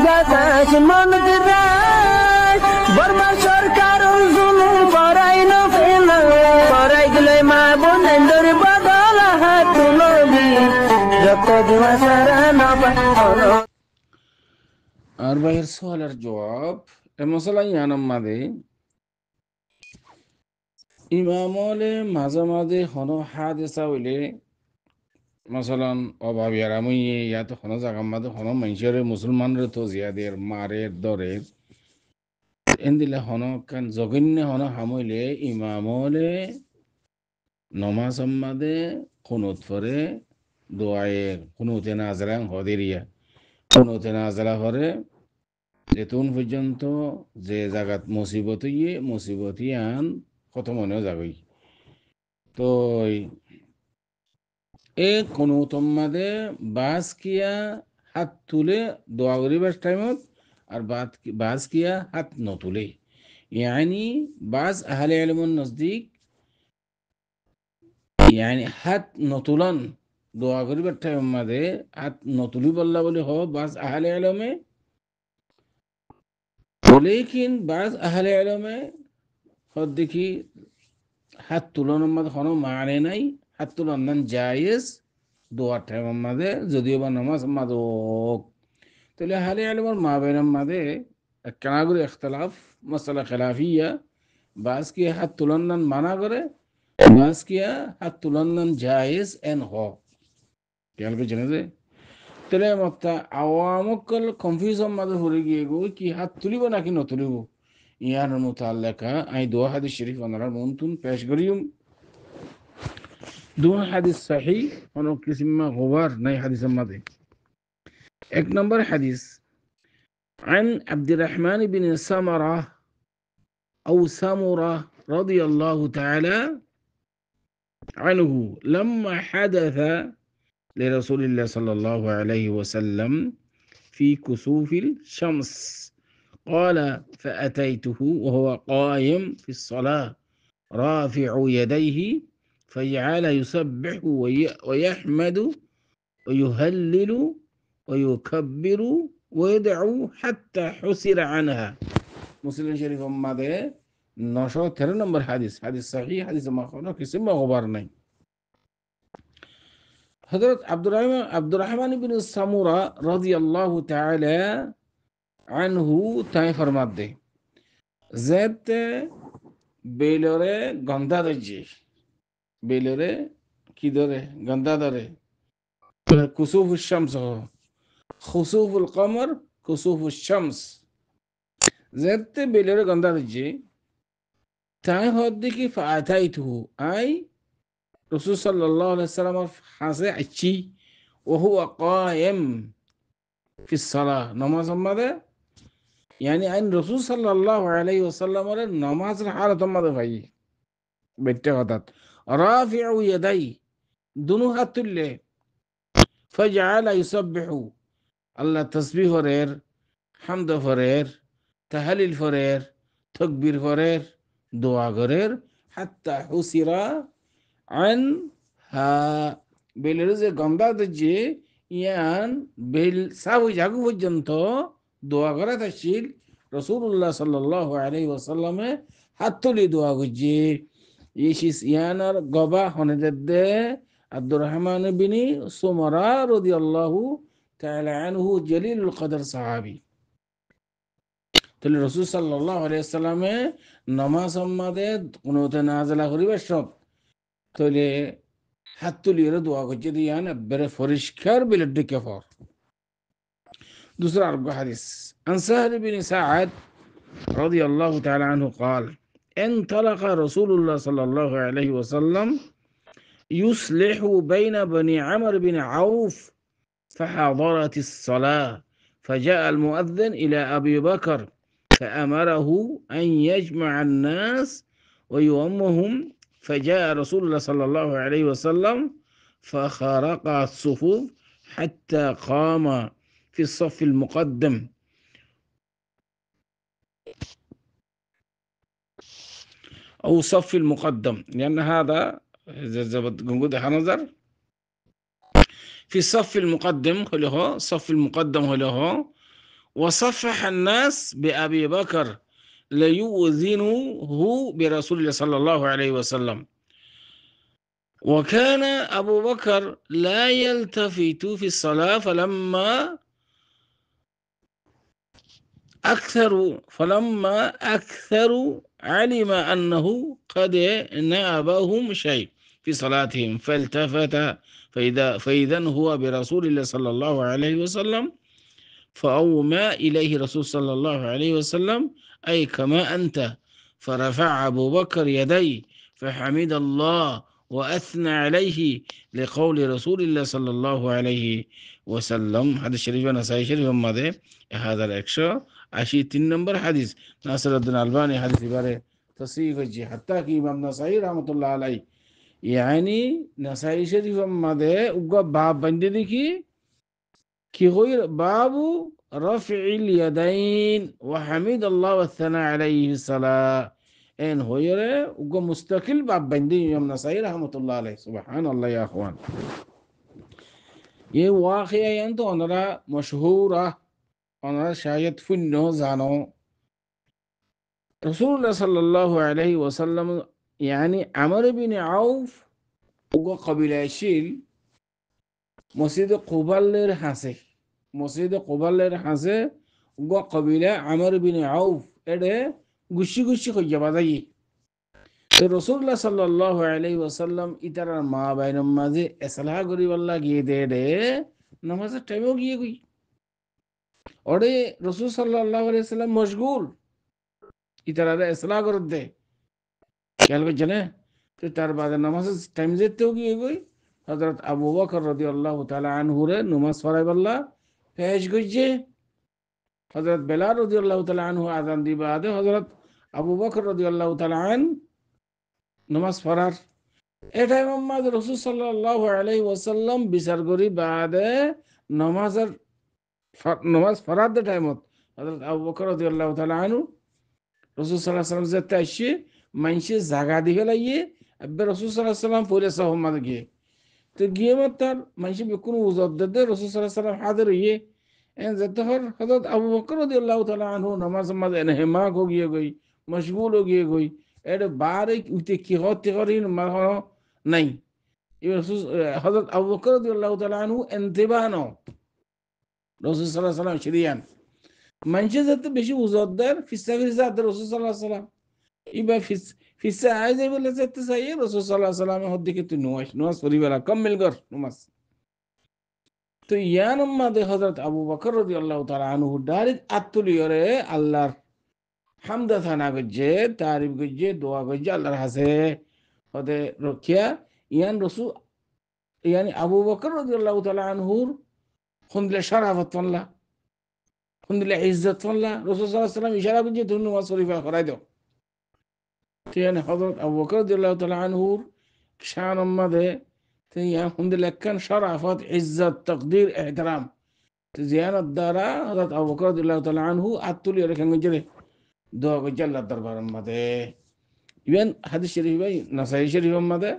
বাতাস মন দিরাই বর্মা সরকার জুলুম করাই না ফেলা করাই গেলে মা বোনেদের বদল হাত তুলবি যত দিবা সারা না পানো আর ভাইয়ের সওয়ালের জবাব এ মশলা ইয়ানাম মাদে ইমামলে মাঝে মাঝে হনো হাদিসা হইলে মাসালান অভাবী আর আমি ইয়াতে হনো জাগার মাঝে হনো মানুষের মুসলমানরে তো জিয়াদের মারের দরের এন্দিলে হনো কান জঘন্য হনো হামইলে ইমামলে নমাজ মাদে কুনুত পরে দোয়ায়ে কুনুতে নাজরা হদিরিয়া কুনুতে নাজরা পরে যেতুন পর্যন্ত যে জায়গাত মুসিবত আন কত মনে যাবই তো এ কুনুতম মাদে বাস কিয়া হাত তুলে দোয়া করিবার টাইমত আর বাস কিয়া হাত নতুলে ইয়ানি বাস আহলে ইলমুন নজদিক ইয়ানি হাত নতুলন দোয়া করিবার টাইম মাদে হাত নতুলি বললা বলে হ বাস আহলে ইলমে লেকিন বাস আহলে ইলমে হদ দেখি হাত তুলনের মাঝে কোনো মানে নাই হাত তুলন জায়েজ দোয়ার টাইম মাঝে যদিও বা নামাজ মাঝে হোক তাহলে আহলে ইলমের মাবেনের মাঝে কেনা করে ইখতিলাফ মাসালা খিলাফিয়া বাস কি হাত তুলন মানা করে বাস কিয়া হাত তুলন জায়েজ এন হ খেয়াল করছেন যে তাহলে মত আওয়ামকল কনফিউশন মাঝে হয়ে গিয়ে গো কি হাত তুলিব নাকি নতুলিব ইয়ার মুতাল্লাকা আই দোয়া হাদিস শরীফ ওনারা মন্তুন পেশ করিম দোয়া হাদিস সহিহ কোন কিসমা গোবার নাই হাদিসের মাঝে এক নম্বর হাদিস عن عبد الرحمن بن سمرة أو سمرة رضي الله تعالى عنه لما حدث لرسول الله صلى الله عليه وسلم في كسوف الشمس قال فأتيته وهو قائم في الصلاة رافع يديه فجعل يسبح ويحمد ويهلل ويكبر ويدعو حتى حسر عنها مسلم شريف ماذا نشاط 13 نمبر حديث صحيح حديث ما خلنا كسم غبار نہیں حضرت عبد الرحمن بن سمورة رضي الله تعالى عنه তাই ফরমাত দে যেত বেলরে গন্ধা দজি বেলরে কি ধরে গন্ধা ধরে কুসুফ الشمس خسوف القمر كسوف الشمس যেত বেলরে গন্ধা দজি তাই হদ্দি কি ফাতাইতু আই রাসূল সাল্লাল্লাহু আলাইহি ওয়াসাল্লাম হাসে আছি وهو قائم في الصلاة نماز মাদে يعني أن الرسول صلى الله عليه وسلم نماز الحالة ماذا فيه بالتغطات رافع يدي دنوها تله فجعل يسبح الله تسبيح فرير حمد فرير تهليل فرير تكبير فرير دعاء فرير حتى حسر عنها بالرزق غمضة دجي يعني بالساوي جاكو بجنتو দোয়া করা তাছিল রাসূলুল্লাহ সাল্লাল্লাহু আলাইহি ওয়াসাল্লামে হাত তুলি দোয়া করছে ইশিস ইয়ানার গবা হনেদে আব্দুর রহমান বিন সুমারা রাদিয়াল্লাহু তাআলা আনহু জলিলুল কদর সাহাবী তাহলে রাসূল সাল্লাল্লাহু আলাইহি ওয়াসাল্লামে নামাজ সম্মাদে কুনুতে নাযিলা করিবার সব তাহলে হাত তুলি দোয়া করছে ইয়ান বেরে পরিষ্কার বিলে দিকে ফর دوسرا أربع حديث عن سهل بن سعد رضي الله تعالى عنه قال انطلق رسول الله صلى الله عليه وسلم يصلح بين بني عمرو بن عوف فحضرت الصلاة فجاء المؤذن إلى أبي بكر فأمره أن يجمع الناس ويؤمهم فجاء رسول الله صلى الله عليه وسلم فخرق الصفوف حتى قام في الصف المقدم أو صف المقدم لأن هذا نقول نظر في الصف المقدم هو صف المقدم هو وصفح الناس بأبي بكر ليؤذنه برسول الله صلى الله عليه وسلم. وكان أبو بكر لا يلتفت في الصلاة فلما أكثر علم أنه قد نابهم شيء في صلاتهم فالتفت فإذا هو برسول الله صلى الله عليه وسلم فأومى إليه رسول صلى الله عليه وسلم أي كما أنت. فرفع أبو بكر يديه فحمد الله وأثنى عليه لقول رسول الله صلى الله عليه وسلم. هذا الشريف نسائي شريف ماذا هذا الأكشر 83 نمبر حديث ناصر الدين الألباني حديث باره تصحيح الجي حتى كي إمام نسائي رحمة الله عليه يعني نسائي شريف ماذا وقا باب بندي دي كي غير باب رفع اليدين وحمد الله والثناء عليه في الصلاة إن غير وقا مستقل باب بندي إمام نسائي رحمة الله عليه. سبحان الله يا أخوان. ये वाक़या यानी तो हमारा मशहूर हमारा शायद फुन्नो जानो रसूलुल्लाह सल्लल्लाहु अलैहि वसल्लम यानी अमर बिन औफ उगो कबीला शिल मस्जिद कुबालेर हासे उगो कबीला अमर बिन औफ एडे गुशी गुशी को जबादाई तो रसूलुल्लाह सल्लल्लाहु अलैहि वसल्लम इतरा माँ बहन माजे असलाह गरी वाला गिए दे नमाज टाइम गिए गई और रसूल सल्लल्लाहु अलैहि वसल्लम मशगूल इतरा असलाह कर दे क्या लोग जने तो तार बाद नमाज टाइम जेते होगी गई हजरत अबू बकर रदियल्लाहु ताला अन्हु रे नमाज पढ़ाई वाला पेश गई हजरत बिलाल रदियल्लाहु ताला अन्हु आजान दी बाद हजरत अबू बकर रदियल्लाहु ताला अन्हु नमाज पढ़ार ए टाइम में रसूल सल्लल्लाहु अलैहि वसल्लम बिचार करी बादे नमाज पढ़ार दे टाइम हजरत अबू बकर रदियल्लाहु ताला अन्हु रसूल सल्लल्लाहु अलैहि वसल्लम जेते आइए मानसी जागा दी फेलाइए अब रसूल सल्लल्लाहु अलैहि वसल्लम पूरे सहमत गए तो गए मत मानसी बिल्कुल उजत दे रसूल सल्लल्लाहु अलैहि वसल्लम हाजिर हुए एन जेते हजरत अबू बकर रदियल्लाहु ताला अन्हु नमाज में इन्हिमाक हो गई मशगूल हो गई एडे बारे उते की होते करीन मरहो नहीं ये हजरत अबू बकर रदियल्लाहु ताला अन्हु इंतबाह नो रसूल सल्लल्लाहु अलैहि वसल्लम शरियान मानसी जेते बेশি उजतदार फिसा रसूल सल्लल्लाहु अलैहि वसल्लम इबा फिसा आइजे बोले जेते चाहिए रसूल सल्लल्लाहु अलैहि वसल्लम हद के तू नमाज पढ़ी वाला कम मिल कर नमाज तो यान मादे हजरत अबू बकर रदियल्लाहु ताला अन्हु डायरेक्ट अतुलियरे अल्लाह হামদা থানা গজ্জে তারিফ গজ্জে দোয়া গজ্জে আল্লাহর হাসে হতে রক্ষিয়া ইয়ান রসুল ইয়ানি আবু বকর রাদিয়াল্লাহু তাআলা আনহুর খুনদিলে শরাফত ফল্লা খুনদিলে ইজ্জত ফল্লা রাসূল সাল্লাল্লাহু আলাইহি ওয়াসাল্লাম ইশারা গজ্জে তুমি নামাজ শরীফা করাই দাও ইয়ানি হযরত আবু বকর রাদিয়াল্লাহু তাআলা আনহুর শান উম্মাদে তে ইয়ান খুনদিলে কান শরাফত ইজ্জত তাকদীর ইহতিরাম তে জিয়ারত দ্বারা হযরত আবু বকর রাদিয়াল্লাহু তাআলা আনহু আতুলি রেখে গজ্জে দোয়া গজ্জে আল্লাহর দরবার মধ্যে ইভেন হাদিস শরীফ ভাই নাসাই শরীফ মধ্যে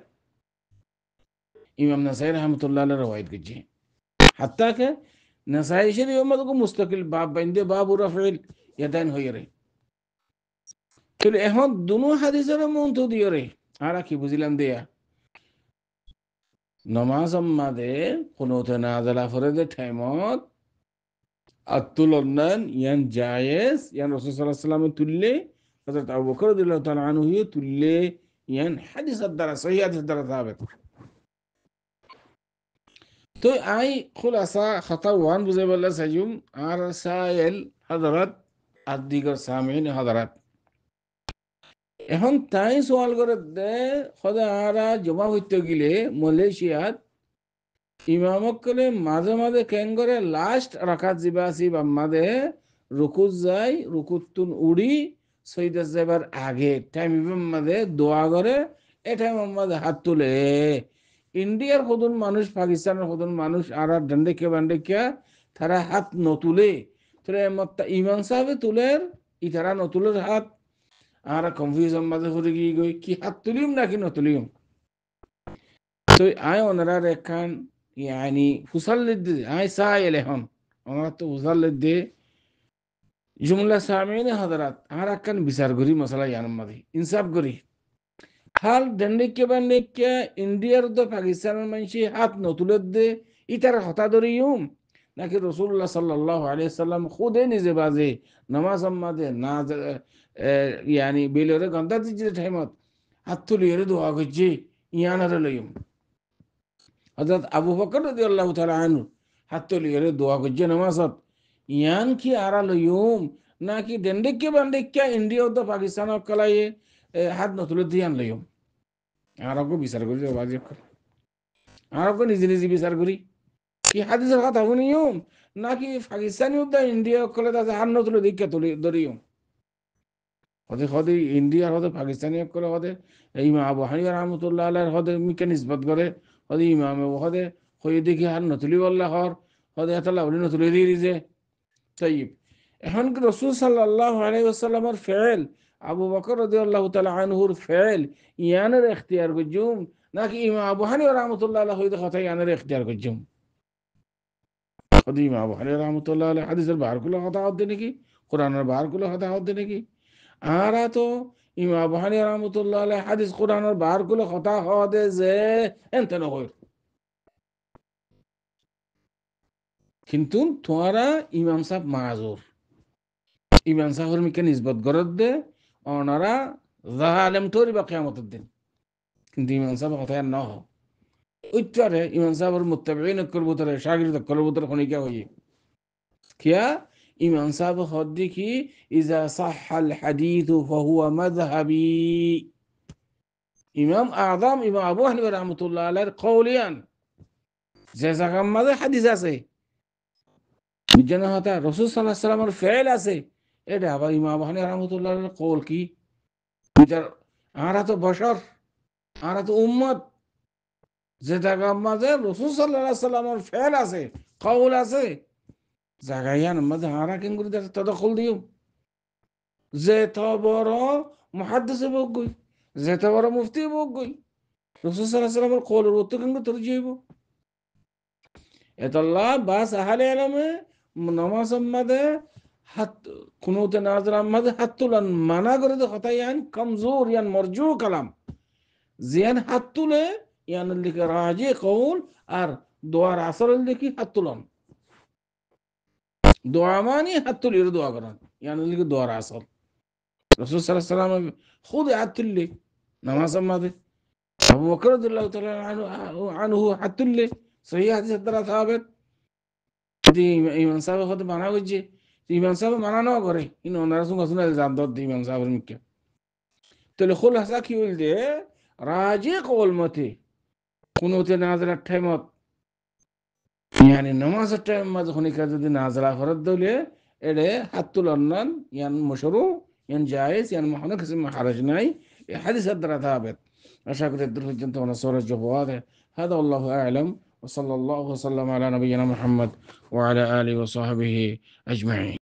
इमाम नसाई रहमतुल्लाह अलैह रवायत कीजिए हत्ता के नसाई शरीफ में को मुस्तकिल बाब बंदे बाब रफिल यदान हो रे तो এখন দুনো হাদিসের মন্ত দিও রে আরা কি বুঝিলাম দেয়া নামাজ আমাদে কুনুত নাযিলা ফরজে টাইমত আতুলনান ইয়ান জায়েজ ইয়ান রাসূল সাল্লাল্লাহু আলাইহি ওয়াসাল্লাম তুললে হযরত আবু বকর রাদিয়াল্লাহু তাআলা আনহু তুললে ইয়ান হাদিস দ্বারা সহিহ হাদিস দ্বারা সাবিত तो आई खुलासा खता वान बुझे वाला सजुम आर साइल हजरत आदिगर सामीन हजरत এখন তাই সওয়াল করে দে খোদা আরা জমা হইতে গিলে মালয়েশিয়াত ইমামক কলে মাঝে মাঝে কেন করে লাস্ট রাকাত জিবাসি বাম্মাদে রুকুত যাই রুকুতুন উড়ি সৈয়দ যাবার আগে টাইম ইমামে দোয়া করে এ টাইম আমাদের হাত তুলে ইন্ডিয়ার কতজন মানুষ পাকিস্তানের কতজন মানুষ আর ডান্ডে কে বান্ডে কে তারা হাত নতুলে তোরে মত ইমাম সাহেব তুলের ইতারা নতুলের হাত আর কনফিউশন মাঝে পড়ে গই কি হাত তুলিম নাকি নতুলিম তো আয় ওনারা রেখান ইয়ানি ফুসাল্লিদ আয় সাইল এখন ওনারা তো ফুসাল্লিদ জুমলা সামিনে হযরত আর আকান বিচার করি মশলা ইয়ান মাদি ইনসাফ করি হাল ডেন্ডিকে বান্ডিকে ইন্ডিয়ার তো পাকিস্তানের মানুষই হাত নতুলে দে ইতার হতা ধরিউম নাকি রাসূলুল্লাহ সাল্লাল্লাহু আলাইহি সাল্লাম খুদে নিজে বাজে নামাজ আম্মাদে না ইয়ানি বেলরে গন্ডা দিতে টাইমত হাত তুলিয়ে দোয়া করছে ইয়ানারে লইম হযরত আবু বকর রাদিয়াল্লাহু তাআলা আনহু হাত তুলিয়ে দোয়া করছে নামাজত ইয়ান কি আরা লইম নাকি ডেন্ডিকে বান্ডিকে ইন্ডিয়া তো পাকিস্তান কলায়ে হাত নতুলে দিয়ান লইম আরো বিচার করি বাজে আরো নিজে নিজে বিচার করি কি হাদিসের কথা শুনিও নাকি পাকিস্তানি উদ্দা ইন্ডিয়া কলে তাতে হাত নতুলে দীক্ষা তুলি ধরিও হতে হতে ইন্ডিয়ার হতে পাকিস্তানি করে হতে ইমাম আবু হানিফা রাহমাতুল্লাহ আলাইহির হতে মিকে নিসবত করে হতে ইমাম হতে হয়ে দেখি হাত নতুলি বললা হর হতে এত লাভলি নতুলে দিয়ে দিছে তাইব এখন কি রাসূল সাল্লাল্লাহু আলাইহি ওয়াসাল্লামের ফেল আবু বকর রাদিয়াল্লাহু তাআলা আনহুর ফেল ইয়ানের ইখতিয়ার গজুম নাকি ইমাম আবু হানিফা রাহমাতুল্লাহ আলাইহি হইতে কথা ইয়ানের ইখতিয়ার গজুম ইমাম আবু হানিফা রাহমাতুল্লাহ আলাইহি হাদিসের বাহার গুলো কথা হতে নাকি কোরআনের বাহার গুলো কথা হতে নাকি আরা তো ইমাম আবু হানিফা রাহমাতুল্লাহ আলাইহি হাদিস কোরআনের বাহার গুলো কথা হতে যে এনতে নয় কিন্তু তোরা ইমাম সাহেব মাযুর ইমাম সাহেবের মিকে নিসবত গরদ দে ওনারা জালেম তোরি বা কিয়ামতের দিন কিন্তু ইমাম সাহেব কথা না হয় উচ্চারে ইমাম সাহেবের মুত্তাবিঈন করব তরে শাগিরদ করব তরে খনিকা হই কিয়া ইমাম সাহেব হদ্দি কি ইজা সাহহাল হাদিস ফাহুয়া মাযহাবি ইমাম আযম ইমাম আবু হানিফা রাহমাতুল্লাহ আলাইহির কওলিয়ান যে জায়গার মধ্যে হাদিস আছে বিজ্ঞানের হতা রাসূল সাল্লাল্লাহু আলাইহি ওয়াসাল্লামের ফেল আছে এটা আবার ইমাম আবু হানিফা রাহমাতুল্লাহ আলাইহির কওল কি বিচার আরা তো বশর আরা তো উম্মত যে জায়গার মাঝে রাসূল সাল্লাল্লাহু আলাইহি ওয়াসাল্লামের ফেল আছে কওল আছে জায়গায়ান মাঝে আরা কেন করে তদখল দিও যে তো বড় মুহাদ্দিস বক গই যে তো বড় মুফতি বক গই রাসূল সাল্লাল্লাহু আলাইহি ওয়াসাল্লামের কওলের উত্তর কেন করে যাইব এতাল্লাহ বাস আহলে ইলমে নামাজ মাঝে হাত কুনুতে নাজরা মাঝে হাত তুলান মানা করে দে কথা ইয়ান কমজোর ইয়ান মরজু কালাম জিয়ান হাত তুলে ইয়ান লিখে রাজি কৌল আর দোয়ার আসর লিখি হাত তুলন দোয়া মানি হাত তুলিয়ে দোয়া করেন ইয়ান লিখে দোয়ার আসর রাসূল সাল্লাল্লাহু আলাইহি ওয়াসাল্লাম খুদ হাত তুললে নামাজ মাঝে আবু বকর রাদিয়াল্লাহু তাআলা আনহু হাত তুললে সহিহ হাদিসের দ্বারা সাহাবেত ইমাম সাহেব হতে মানা করছে ইমাম সাহেব মানা না করে কিন্তু ওনারা সঙ্গে শুনে জান দর ইমাম সাহেবের মুখে তাহলে খোলাসা কি হইল যে রাজি কওল মতে কুনুতে নাজরার টাইমত ইয়ানি নামাজের টাইম মাঝে খনিকা যদি নাজরা হরত দলে এড়ে হাত তুলনান ইয়ান মশরু ইয়ান জায়েজ ইয়ান মহানা কিছু হারাজ নাই এই হাদিসের দ্বারা সাহাবেত আশা করি দূর পর্যন্ত ওনার সরজ জবাব هذا والله أعلم وصلى الله وسلم على نبينا محمد وعلى آله وصحبه أجمعين